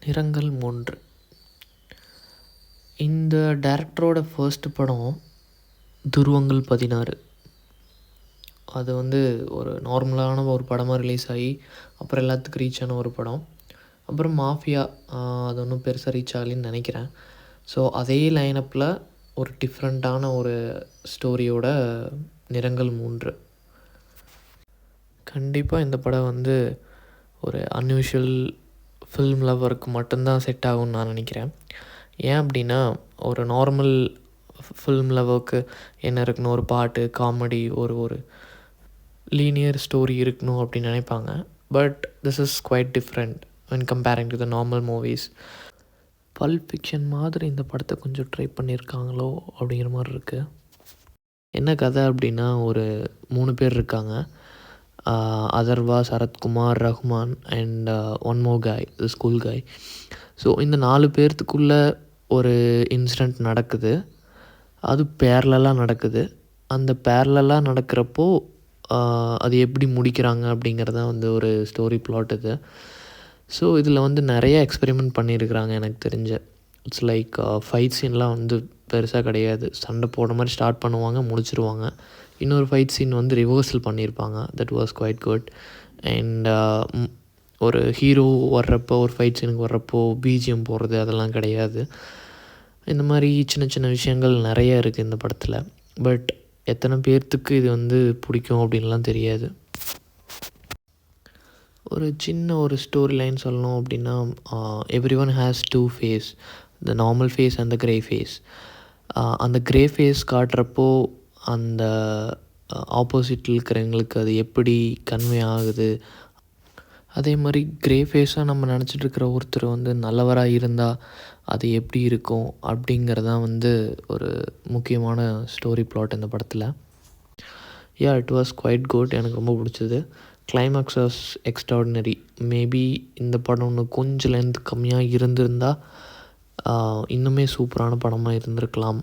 நிறங்கள் 3. இந்த டைரக்டரோட ஃபர்ஸ்ட் படம் துருவங்கள் 16. அது ஒரு நார்மலான ஒரு படமாக ரிலீஸ் ஆகி அப்புறம் எல்லாத்துக்கும் ரீச் ஆன ஒரு படம். அப்புறம் மாஃபியா, அது ஒன்றும் பெருசாக ரீச் ஆகலைன்னு நினைக்கிறேன். ஸோ அதே லைனப்பில் ஒரு டிஃப்ரெண்ட்டான ஒரு ஸ்டோரியோட நிறங்கள் 3. கண்டிப்பாக இந்த படம் ஒரு அன்யூஷுவல் ஃபில்ம் லவருக்கு மட்டும்தான் செட் ஆகும்னு நான் நினைக்கிறேன். ஏன் அப்படின்னா, ஒரு நார்மல் ஃபில்ம் லவருக்கு என்ன இருக்கணும், ஒரு பாட்டு, காமெடி, ஒரு லீனியர் ஸ்டோரி இருக்கணும் அப்படின்னு நினைப்பாங்க. But this is quite different when comparing to the normal movies. Pulp fiction மாதிரி இந்த படத்தை கொஞ்சம் ட்ரை பண்ணியிருக்காங்களோ அப்படிங்கிற மாதிரி இருக்குது. என்ன கதை அப்படின்னா, ஒரு 3 பேர் இருக்காங்க. Atharvaa, Sarathkumar, Rahman and one more guy, the school காய். ஸோ இந்த 4 பேர்த்துக்குள்ளே ஒரு இன்சிடெண்ட் நடக்குது. அது பேரலாக நடக்குது. அந்த பேரலாக நடக்கிறப்போ அது எப்படி முடிக்கிறாங்க அப்படிங்கிறதான் ஒரு ஸ்டோரி பிளாட் இது. ஸோ இதில் நிறைய எக்ஸ்பெரிமெண்ட் பண்ணியிருக்கிறாங்க எனக்கு தெரிஞ்ச. இட்ஸ் லைக் ஃபைட் சீன்லாம் பெருசாக கிடையாது. சண்டை போடுற மாதிரி ஸ்டார்ட் பண்ணுவாங்க, முடிச்சிருவாங்க. இன்னொரு ஃபைட் சீன் ரிவர்சல் பண்ணியிருப்பாங்க. That was quite good. And ஒரு ஹீரோ வர்றப்போ, ஒரு ஃபைட் சீனுக்கு வர்றப்போ பிஜிஎம் போடுறது அதெல்லாம் கிடையாது. இந்த மாதிரி சின்ன சின்ன விஷயங்கள் நிறைய இருக்குது இந்த படத்தில். பட் எத்தனை பேர்த்துக்கு இது பிடிக்கும் அப்படின்லாம் தெரியாது. ஒரு சின்ன ஒரு ஸ்டோரி லைன் சொல்லணும் அப்படின்னா, everyone has 2 face, the normal face and the grey face. அந்த க்ரே ஃபேஸ் காட்டுறப்போ அந்த ஆப்போசிட்டில் இருக்கிறவங்களுக்கு அது எப்படி கன்வே ஆகுது. அதே மாதிரி க்ரே ஃபேஸாக நம்ம நினச்சிட்ருக்கிற ஒருத்தர் நல்லவராக இருந்தால் அது எப்படி இருக்கும் அப்படிங்கிறதான் ஒரு முக்கியமான ஸ்டோரி பிளாட் இந்த படத்தில். It was quite good. எனக்கு ரொம்ப பிடிச்சது. Climax was extraordinary. மேபி இந்த படம் இன்னும் கொஞ்சம் லென்த் கம்மியாக இருந்திருந்தால் இன்னுமே சூப்பரான படமாக இருந்திருக்கலாம்.